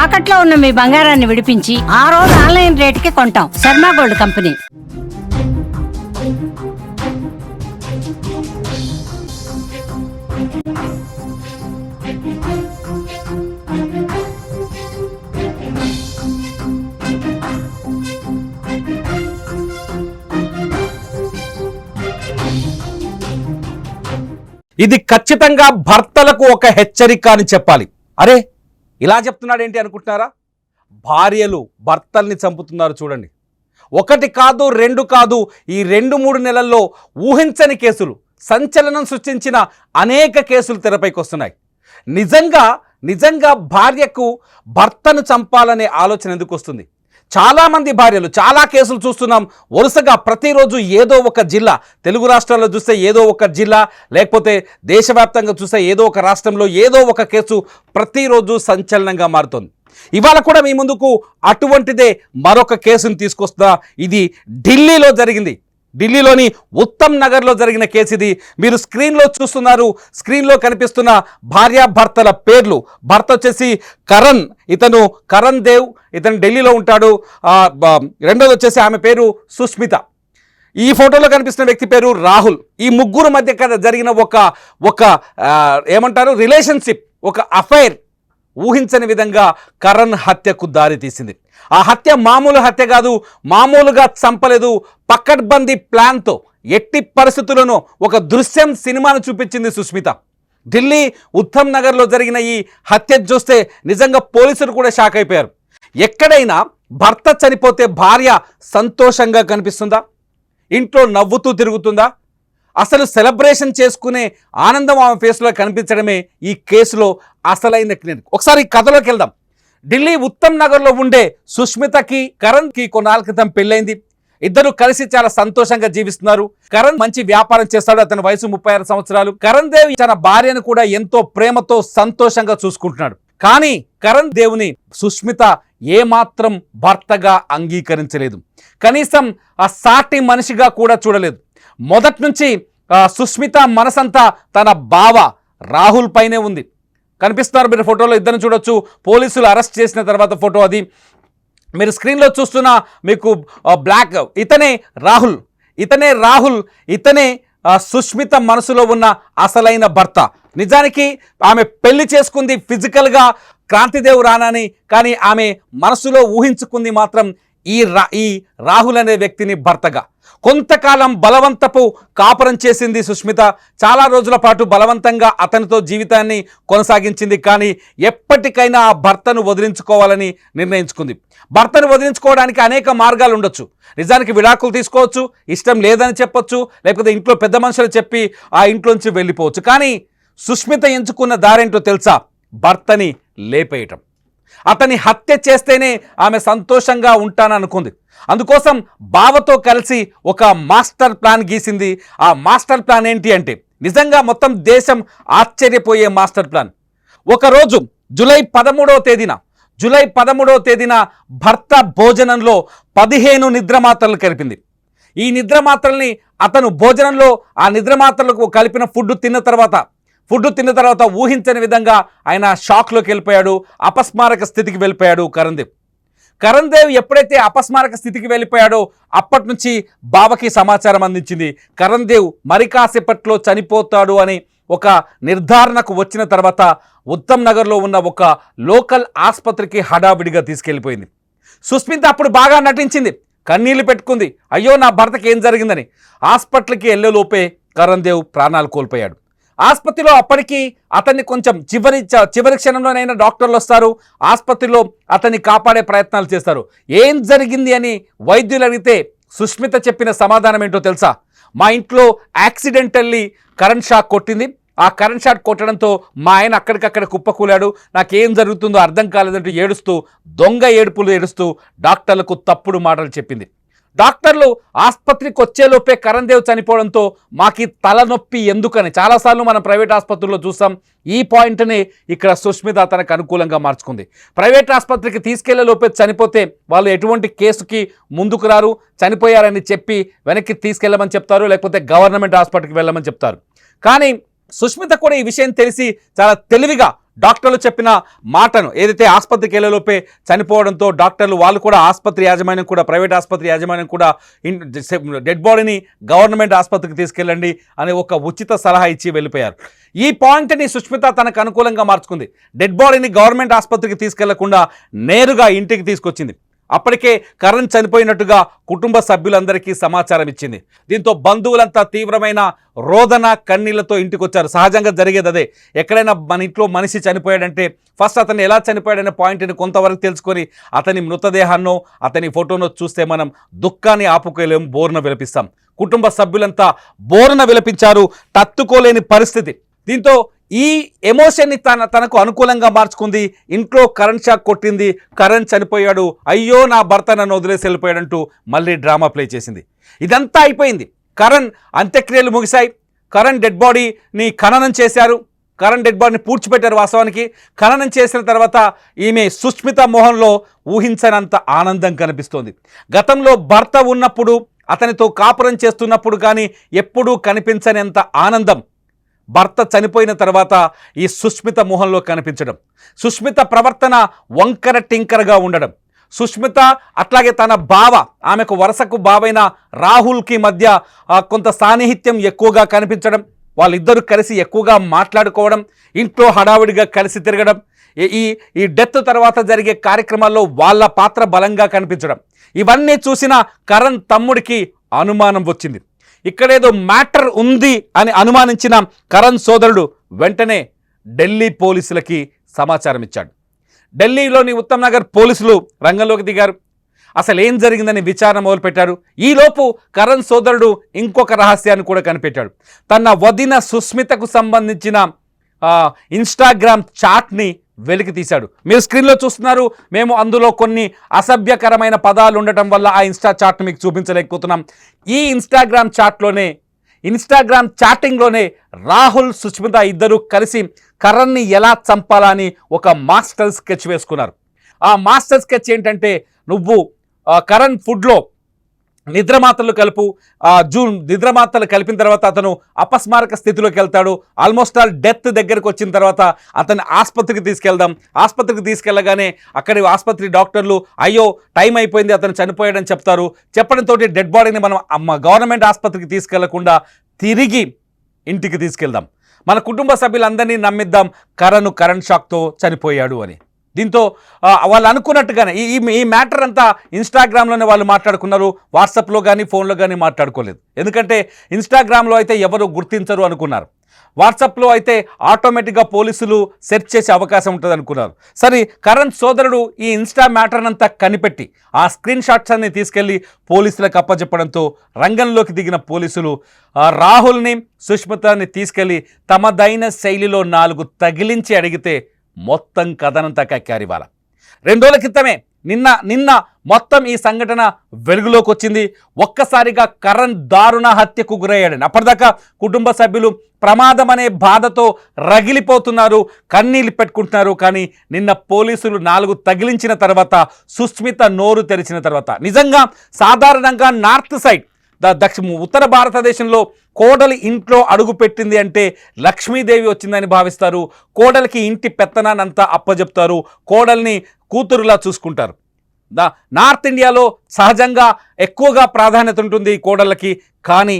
తాకట్లో ఉన్న మీ బంగారాన్ని విడిపించి ఆ రోజు ఆన్లైన్ రేటుకి కొంటాం. Sharma gold company. ఇది ఖచ్చితంగా భర్తలకు ఒక హెచ్చరిక అని చెప్పాలి. అరే ఇలా చెప్తున్నాడు ఏంటి అనుకుంటున్నారా? భార్యలు భర్తల్ని చంపుతున్నారు చూడండి. ఒకటి కాదు, రెండు కాదు, ఈ 2-3 నెలల్లో ఊహించని కేసులు, సంచలనం సృష్టించిన అనేక కేసులు తెరపైకి వస్తున్నాయి. నిజంగా భార్యకు భర్తను చంపాలనే ఆలోచన ఎందుకు వస్తుంది? చాలామంది భార్యలు, చాలా కేసులు చూస్తున్నాం వరుసగా. ప్రతిరోజు ఏదో ఒక జిల్లా, తెలుగు రాష్ట్రాల్లో చూస్తే ఏదో ఒక జిల్లా, లేకపోతే దేశవ్యాప్తంగా చూస్తే ఏదో ఒక రాష్ట్రంలో ఏదో ఒక కేసు ప్రతిరోజు సంచలనంగా మారుతుంది. ఇవాళ కూడా మీ ముందుకు అటువంటిదే మరొక కేసును తీసుకొస్తా. ఇది ఢిల్లీలో జరిగింది. ఢిల్లీలోని ఉత్తమ్ నగర్లో జరిగిన కేసు ఇది. మీరు స్క్రీన్లో చూస్తున్నారు. స్క్రీన్లో కనిపిస్తున్న భార్యాభర్తల పేర్లు. భర్త వచ్చేసి కరణ్, ఇతను కరణ్ దేవ్, ఇతను ఢిల్లీలో ఉంటాడు. రెండోది వచ్చేసి ఆమె పేరు సుష్మిత. ఈ ఫోటోలో కనిపిస్తున్న వ్యక్తి పేరు రాహుల్. ఈ ముగ్గురు మధ్య జరిగిన ఒక ఏమంటారు రిలేషన్షిప్, ఒక అఫైర్ ఊహించని విధంగా కరణ్ హత్యకు దారి తీసింది. ఆ హత్య మామూలు హత్య కాదు, మామూలుగా చంపలేదు. పకడ్బందీ ప్లాన్తో ఎట్టి పరిస్థితుల్లోనూ ఒక దృశ్యం సినిమాను చూపించింది సుష్మిత. ఢిల్లీ ఉత్తమ్ నగర్లో జరిగిన ఈ హత్య చూస్తే నిజంగా పోలీసులు కూడా షాక్ అయిపోయారు. ఎక్కడైనా భర్త చనిపోతే భార్య సంతోషంగా కనిపిస్తుందా? ఇంట్లో నవ్వుతూ తిరుగుతుందా? అసలు సెలబ్రేషన్ చేసుకునే ఆనందం ఆమె ఫేస్లో కనిపించడమే ఈ కేసులో అసలైన క్లినిక్. ఒకసారి కథలోకి వెళ్దాం. ఢిల్లీ ఉత్తమ్ నగర్లో ఉండే సుష్మితకి కరణ్కి కొన్నాళ్ళ క్రితం పెళ్ళైంది. ఇద్దరు కలిసి చాలా సంతోషంగా జీవిస్తున్నారు. కరణ్ మంచి వ్యాపారం చేస్తాడు. అతని వయసు 36 సంవత్సరాలు. కరణ్ దేవ్ తన భార్యను కూడా ఎంతో ప్రేమతో సంతోషంగా చూసుకుంటున్నాడు. కానీ కరణ్ దేవుని సుష్మిత ఏమాత్రం భర్తగా అంగీకరించలేదు. కనీసం ఆ సాటి మనిషిగా కూడా చూడలేదు. మొదటి నుంచి సుష్మిత మనసంతా తన బావ రాహుల్ పైనే ఉంది. కనిపిస్తున్నారు మీరు ఫోటోలో, ఇద్దరిని చూడొచ్చు. పోలీసులు అరెస్ట్ చేసిన తర్వాత ఫోటో అది. మీరు స్క్రీన్లో చూస్తున్న మీకు బ్లాక్, ఇతనే రాహుల్, ఇతనే సుష్మిత మనసులో ఉన్న అసలైన భర్త. నిజానికి ఆమె పెళ్లి చేసుకుంది ఫిజికల్గా క్రాంతిదేవ్ రానాని, కానీ ఆమె మనసులో ఊహించుకుంది మాత్రం ఈ రాహుల్ అనే వ్యక్తిని భర్తగా. కొంతకాలం బలవంతపు కాపురం చేసింది సుష్మిత. చాలా రోజుల పాటు బలవంతంగా అతనితో జీవితాన్ని కొనసాగించింది. కానీ ఎప్పటికైనా ఆ భర్తను వదిలించుకోవాలని నిర్ణయించుకుంది. భర్తను వదిలించుకోవడానికి అనేక మార్గాలు ఉండొచ్చు. నిజానికి విడాకులు తీసుకోవచ్చు, ఇష్టం లేదని చెప్పొచ్చు, లేకపోతే ఇంట్లో పెద్ద మనుషులు చెప్పి ఆ ఇంట్లోంచి వెళ్ళిపోవచ్చు. కానీ సుష్మిత ఎంచుకున్న దారేంటో తెలుసా? భర్తని లేపేయటం. అతని హత్య చేస్తేనే ఆమె సంతోషంగా ఉంటాననుకుంది. అందుకోసం బావతో కలిసి ఒక మాస్టర్ ప్లాన్ గీసింది. ఆ మాస్టర్ ప్లాన్ ఏంటి అంటే నిజంగా మొత్తం దేశం ఆశ్చర్యపోయే మాస్టర్ ప్లాన్. ఒకరోజు జూలై 13వ తేదీన భర్త భోజనంలో 15 నిద్రమాత్రలు కలిపింది. ఈ నిద్రమాత్రల్ని అతను భోజనంలో ఆ నిద్రమాత్రలకు కలిపిన ఫుడ్ తిన్న తర్వాత ఊహించని విధంగా ఆయన షాక్లోకి వెళ్ళిపోయాడు. అపస్మారక స్థితికి వెళ్ళిపోయాడు కరణ్ దేవ్ ఎప్పుడైతే అపస్మారక స్థితికి వెళ్ళిపోయాడో అప్పటి నుంచి బావకి సమాచారం అందించింది. కరణ్ దేవ్ మరి కాసేపట్లో చనిపోతాడు అని ఒక నిర్ధారణకు వచ్చిన తర్వాత ఉత్తమ్ నగర్లో ఉన్న ఒక లోకల్ ఆసుపత్రికి హడావిడిగా తీసుకెళ్ళిపోయింది. సుష్మిత అప్పుడు బాగా నటించింది, కన్నీళ్లు పెట్టుకుంది. అయ్యో నా భర్తకి ఏం జరిగిందని. హాస్పిటల్కి వెళ్ళేలోపే కరణ్ దేవ్ ప్రాణాలు కోల్పోయాడు. ఆసుపత్రిలో అప్పటికి అతన్ని కొంచెం చివరి క్షణంలోనైనా డాక్టర్లు వస్తారు. ఆసుపత్రిలో అతన్ని కాపాడే ప్రయత్నాలు చేస్తారు. ఏం జరిగింది అని వైద్యులు అడిగితే సుష్మిత చెప్పిన సమాధానం ఏంటో తెలుసా? మా ఇంట్లో యాక్సిడెంటల్లీ కరెంట్ షాక్ కొట్టింది. ఆ కరెంట్ షాక్ కొట్టడంతో మా ఆయన అక్కడికక్కడ కుప్పకూలాడు. నాకేం జరుగుతుందో అర్థం కాలేదంటూ ఏడుస్తూ, దొంగ ఏడుపులు ఏడుస్తూ డాక్టర్లకు తప్పుడు మాటలు చెప్పింది. డాక్టర్లు ఆసుపత్రికి వచ్చేలోపే కరణ్ దేవ్ చనిపోవడంతో మాకు తలనొప్పి ఎందుకని చాలాసార్లు మనం ప్రైవేట్ ఆసుపత్రుల్లో చూసాం. ఈ పాయింట్ని ఇక్కడ సుష్మిత తనకు అనుకూలంగా మార్చుకుంది. ప్రైవేట్ ఆసుపత్రికి తీసుకెళ్లేలోపే చనిపోతే వాళ్ళు ఎటువంటి కేసుకి ముందుకు రారు. చనిపోయారని చెప్పి వెనక్కి తీసుకెళ్ళమని చెప్తారు, లేకపోతే గవర్నమెంట్ హాస్పిటల్కి వెళ్ళమని చెప్తారు. కానీ సుష్మిత కూడా ఈ విషయం తెలిసి చాలా తెలివిగా డాక్టర్లు చెప్పిన మాటను ఏదైతే ఆసుపత్రికి వెళ్ళలోపే చనిపోవడంతో డాక్టర్లు వాళ్ళు కూడా ఆసుపత్రి యాజమాన్యం కూడా ప్రైవేట్ ఆసుపత్రి యాజమాన్యం కూడా డెడ్ బాడీని గవర్నమెంట్ ఆసుపత్రికి తీసుకెళ్ళండి అనే ఒక ఉచిత సలహా ఇచ్చి వెళ్ళిపోయారు. ఈ పాయింట్ని సుష్మిత తనకు అనుకూలంగా మార్చుకుంది. డెడ్ బాడీని గవర్నమెంట్ ఆసుపత్రికి తీసుకెళ్లకుండా నేరుగా ఇంటికి తీసుకొచ్చింది. అప్పటికే కరణ్ చనిపోయినట్టుగా కుటుంబ సభ్యులందరికీ సమాచారం ఇచ్చింది. దీంతో బంధువులంతా తీవ్రమైన రోదన కన్నీళ్లతో ఇంటికి వచ్చారు. సహజంగా జరిగేది అదే. ఎక్కడైనా మన ఇంట్లో మనిషి చనిపోయాడంటే ఫస్ట్ అతను ఎలా చనిపోయాడనే పాయింట్ని కొంతవరకు తెలుసుకొని అతని మృతదేహాన్నో అతని ఫోటోనో చూస్తే మనం దుఃఖాన్ని ఆపుకోలేము, బోరున విలపిస్తాం. కుటుంబ సభ్యులంతా బోరున విలపించారు. తట్టుకోలేని పరిస్థితి. దీంతో ఈ ఎమోషన్ని తనకు అనుకూలంగా మార్చుకుంది. ఇంట్లో కరెంట్ షాక్ కొట్టింది. కరణ్ చనిపోయాడు, అయ్యో నా భర్త నన్ను వదిలేసి వెళ్ళిపోయాడంటూ మళ్ళీ డ్రామా ప్లే చేసింది. ఇదంతా అయిపోయింది. కరణ్ అంత్యక్రియలు ముగిశాయి. కరణ్ డెడ్ బాడీని ఖననం చేశారు. కరణ్ డెడ్ బాడీని పూడ్చిపెట్టారు. వాస్తవానికి ఖననం చేసిన తర్వాత ఈమె సుష్మిత మోహన్లో ఊహించనంత ఆనందం కనిపిస్తోంది. గతంలో భర్త ఉన్నప్పుడు అతనితో కాపురం చేస్తున్నప్పుడు కానీ ఎప్పుడూ కనిపించనంత ఆనందం భర్త చనిపోయిన తర్వాత ఈ సుష్మిత మోహన్లో కనిపించడం, సుష్మిత ప్రవర్తన వంకర టింకరగా ఉండడం, సుష్మిత అట్లాగే తన బావ, ఆమెకు వరుసకు బావైన రాహుల్కి మధ్య కొంత సాన్నిహిత్యం ఎక్కువగా కనిపించడం, వాళ్ళిద్దరూ కలిసి ఎక్కువగా మాట్లాడుకోవడం, ఇంట్లో హడావిడిగా కలిసి తిరగడం, ఈ డెత్ తర్వాత జరిగే కార్యక్రమాల్లో వాళ్ళ పాత్ర బలంగా కనిపించడం, ఇవన్నీ చూసిన కరణ్ తమ్ముడికి అనుమానం వచ్చింది. ఇక్కడేదో మ్యాటర్ ఉంది అని అనుమానించిన కరణ్ సోదరుడు వెంటనే ఢిల్లీ పోలీసులకి సమాచారం ఇచ్చాడు. ఢిల్లీలోని ఉత్తమ్ నగర్ పోలీసులు రంగంలోకి దిగారు. అసలు ఏం జరిగిందని విచారణ మొదలుపెట్టారు. ఈలోపు కరణ్ సోదరుడు ఇంకొక రహస్యాన్ని కూడా కనిపెట్టాడు. తన వదిన సుష్మితకు సంబంధించిన ఇన్స్టాగ్రామ్ చాట్ని వెలికి తీశాడు. మీరు స్క్రీన్లో చూస్తున్నారు. మేము అందులో కొన్ని అసభ్యకరమైన పదాలు ఉండటం వల్ల ఆ ఇన్స్టా చాట్ను మీకు చూపించలేకపోతున్నాం. ఈ ఇన్స్టాగ్రామ్ చాటింగ్లోనే రాహుల్ సుష్మిత ఇద్దరు కలిసి కరణ్ని ఎలా చంపాలని ఒక మాస్టర్ స్కెచ్ వేసుకున్నారు. ఆ మాస్టర్ స్కెచ్ ఏంటంటే, నువ్వు కరణ్ ఫుడ్లో నిద్రమాత్రలు కలుపు. నిద్రమాత్రలు కలిపిన తర్వాత అతను అపస్మారక స్థితిలోకి వెళ్తాడు. ఆల్మోస్ట్ ఆల్ డెత్ దగ్గరకు వచ్చిన తర్వాత అతన్ని ఆసుపత్రికి తీసుకెళ్దాం. ఆసుపత్రికి తీసుకెళ్ళగానే అక్కడి ఆసుపత్రి డాక్టర్లు అయ్యో టైం అయిపోయింది, అతను చనిపోయాడని చెప్తారు. చెప్పడంతో డెడ్ బాడీని మనం గవర్నమెంట్ ఆసుపత్రికి తీసుకెళ్లకుండా తిరిగి ఇంటికి తీసుకెళ్దాం. మన కుటుంబ సభ్యులందరినీ నమ్మిద్దాం కరణ్ షాక్తో చనిపోయాడు అని. దీంతో వాళ్ళు అనుకున్నట్టుగానే ఈ మ్యాటర్ అంతా ఇన్స్టాగ్రామ్లోనే వాళ్ళు మాట్లాడుకున్నారు. వాట్సాప్లో కానీ ఫోన్లో కానీ మాట్లాడుకోలేదు. ఎందుకంటే ఇన్స్టాగ్రామ్లో అయితే ఎవరు గుర్తించరు అనుకున్నారు. వాట్సాప్లో అయితే ఆటోమేటిక్గా పోలీసులు సెర్చ్ చేసే అవకాశం ఉంటుంది అనుకున్నారు. సరే, కరణ్ సోదరుడు ఈ ఇన్స్టా మ్యాటర్ అంతా కనిపెట్టి ఆ స్క్రీన్ షాట్స్ అన్ని తీసుకెళ్లి పోలీసులకు అప్పచెప్పడంతో రంగంలోకి దిగిన పోలీసులు రాహుల్ని సుష్మితని తీసుకెళ్లి తమదైన శైలిలో 4 తగిలించి అడిగితే మొత్తం కథనంతా కక్కారు. ఇవాళ 2 రోజుల క్రితమే నిన్న మొత్తం ఈ సంఘటన వెలుగులోకి వచ్చింది. ఒక్కసారిగా కరణ్ దారుణ హత్యకు గురయ్యాడని అప్పటిదాకా కుటుంబ సభ్యులు ప్రమాదం అనే బాధతో రగిలిపోతున్నారు, కన్నీళ్ళు పెట్టుకుంటున్నారు. కానీ నిన్న పోలీసులు 4 తగిలించిన తర్వాత, సుష్మిత నోరు తెరిచిన తర్వాత, నిజంగా సాధారణంగా నార్త్ సైడ్ ఉత్తర భారతదేశంలో కోడలి ఇంట్లో అడుగు పెట్టింది అంటే లక్ష్మీదేవి వచ్చిందని భావిస్తారు. కోడలికి ఇంటి పెత్తనాన్నంతా అప్పచెప్తారు. కోడల్ని కూతురులా చూసుకుంటారు. నార్త్ ఇండియాలో సహజంగా ఎక్కువగా ప్రాధాన్యత ఉంటుంది కోడళ్ళకి. కానీ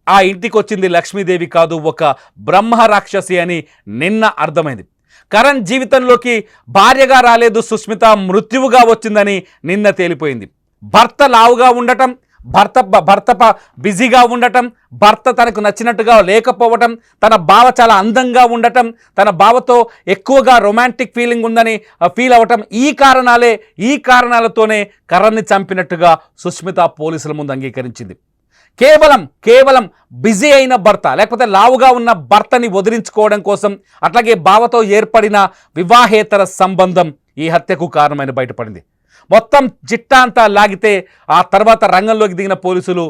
ఆ ఇంటికి వచ్చింది లక్ష్మీదేవి కాదు, ఒక బ్రహ్మ రాక్షసి అని నిన్న అర్థమైంది. కరణ్ జీవితంలోకి భార్యగా రాలేదు సుష్మిత, మృత్యువుగా వచ్చిందని నిన్న తేలిపోయింది. భర్త లావుగా ఉండటం, భర్త బిజీగా ఉండటం, భర్త తనకు నచ్చినట్టుగా లేకపోవటం, తన బావ చాలా అందంగా ఉండటం, తన బావతో ఎక్కువగా రొమాంటిక్ ఫీలింగ్ ఉందని ఫీల్ అవ్వటం, ఈ కారణాలతోనే కరణ్ని చంపినట్టుగా సుష్మిత పోలీసుల ముందు అంగీకరించింది. కేవలం బిజీ అయిన భర్త, లేకపోతే లావుగా ఉన్న భర్తని వదిలించుకోవడం కోసం, అట్లాగే బావతో ఏర్పడిన వివాహేతర సంబంధం ఈ హత్యకు కారణమైన బయటపడింది. మొత్తం చిట్టా అంతా లాగితే ఆ తర్వాత రంగంలోకి దిగిన పోలీసులు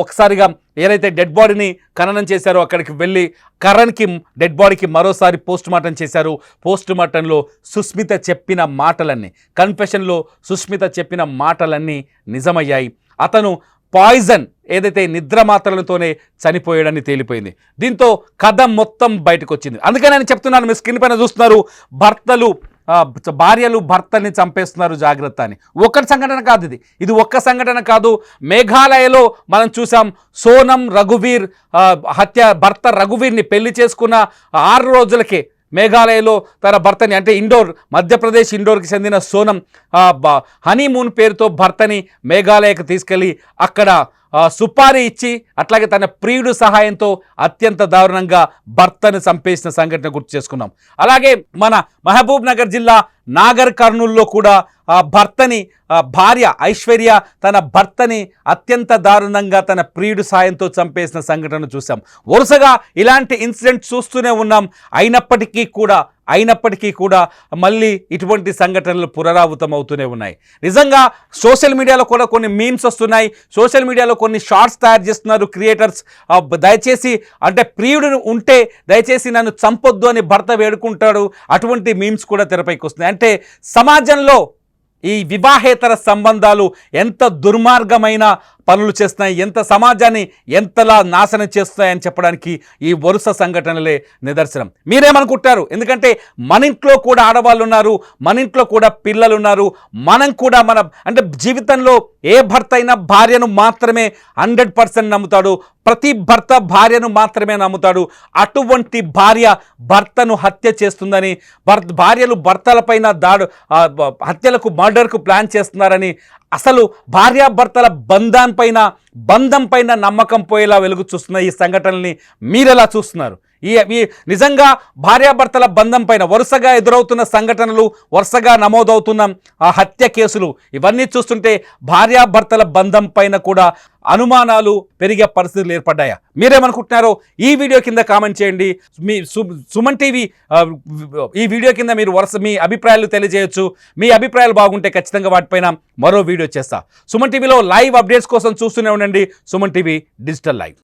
ఒకసారిగా ఏదైతే డెడ్ బాడీని ఖననం చేశారో అక్కడికి వెళ్ళి కరణ్కి డెడ్ బాడీకి మరోసారి పోస్ట్ మార్టం చేశారు. పోస్ట్ మార్టంలో సుష్మిత చెప్పిన మాటలన్నీ, కన్ఫెషన్లో సుష్మిత చెప్పిన మాటలన్నీ నిజమయ్యాయి. అతను పాయిజన్ ఏదైతే నిద్ర మాత్రలతోనే చనిపోయాడని తేలిపోయింది. దీంతో కథ మొత్తం బయటకు వచ్చింది. అందుకని నేను చెప్తున్నాను, మీ స్క్రీన్ పైన చూస్తున్నారు, భార్యలు భర్తల్ని చంపేస్తున్నారు, జాగ్రత్త అని. ఒక్కటి సంఘటన కాదు ఇది ఒక్క సంఘటన కాదు. మేఘాలయలో మనం చూసాం, సోనం రఘువీర్ భర్త రఘువీర్ని పెళ్లి చేసుకున్న 6 రోజులకే మేఘాలయలో తన భర్తని, అంటే మధ్యప్రదేశ్ ఇండోర్కి చెందిన సోనం హనీమూన్ పేరుతో భర్తని మేఘాలయకు తీసుకెళ్ళి అక్కడ సుపారీ ఇచ్చి అట్లాగే తన ప్రియుడు సహాయంతో అత్యంత దారుణంగా భర్తను చంపేసిన సంఘటన గుర్తు చేసుకున్నాం. అలాగే మన మహబూబ్ నగర్ జిల్లా నాగర్ కర్నూల్లో కూడా భార్య ఐశ్వర్య తన భర్తని అత్యంత దారుణంగా తన ప్రియుడు సాయంతో చంపేసిన సంఘటన చూసాం. వరుసగా ఇలాంటి ఇన్సిడెంట్ చూస్తూనే ఉన్నాం. అయినప్పటికీ కూడా మళ్ళీ ఇటువంటి సంఘటనలు పునరావృతం అవుతూనే ఉన్నాయి. నిజంగా సోషల్ మీడియాలో కూడా కొన్ని మీమ్స్ వస్తున్నాయి, సోషల్ మీడియాలో కొన్ని షార్ట్స్ తయారు చేస్తున్నారు క్రియేటర్స్. దయచేసి, అంటే ప్రియుడు ఉంటే దయచేసి నన్ను చంపొద్దు అని భర్త వేడుకుంటాడు, అటువంటి మీమ్స్ కూడా తెరపైకి వస్తున్నాయి. అంటే సమాజంలో ఈ వివాహేతర సంబంధాలు ఎంత దుర్మార్గమైన పనులు చేస్తున్నాయి, ఎంత సమాజాన్ని ఎంతలా నాశనం చేస్తున్నాయని చెప్పడానికి ఈ వరుస సంఘటనలే నిదర్శనం. మీరేమనుకుంటారు? ఎందుకంటే మన ఇంట్లో కూడా ఆడవాళ్ళు ఉన్నారు, మన ఇంట్లో కూడా పిల్లలు ఉన్నారు. మనం కూడా అంటే జీవితంలో ఏ భర్త అయినా భార్యను మాత్రమే 100% నమ్ముతాడు. ప్రతి భర్త భార్యను మాత్రమే నమ్ముతాడు. అటువంటి భార్య భర్తను హత్య చేస్తుందని, భార్యలు భర్తలపైన హత్యలకు, మర్డర్కు ప్లాన్ చేస్తున్నారని, అసలు భార్యాభర్తల బంధం పైన నమ్మకం పోయేలా వెలుగు చూస్తున్న ఈ సంఘటనల్ని మీరెలా చూస్తున్నారు? ఈ నిజంగా భార్యాభర్తల బంధం పైన వరుసగా ఎదురవుతున్న సంఘటనలు, వరుసగా నమోదవుతున్న హత్య కేసులు, ఇవన్నీ చూస్తుంటే భార్యాభర్తల బంధం పైన కూడా అనుమానాలు పెరిగే పరిస్థితులు ఏర్పడ్డాయా? మీరేమనుకుంటున్నారో ఈ వీడియో కింద కామెంట్ చేయండి. మీ సుమన్ టీవీ ఈ వీడియో కింద మీరు మీ అభిప్రాయాలు తెలియజేయచ్చు. మీ అభిప్రాయాలు బాగుంటే ఖచ్చితంగా వాటిపైన మరో వీడియో చేస్తా. సుమన్ టీవీలో లైవ్ అప్డేట్స్ కోసం చూస్తూనే ఉండండి సుమన్ టీవీ డిజిటల్ లైవ్.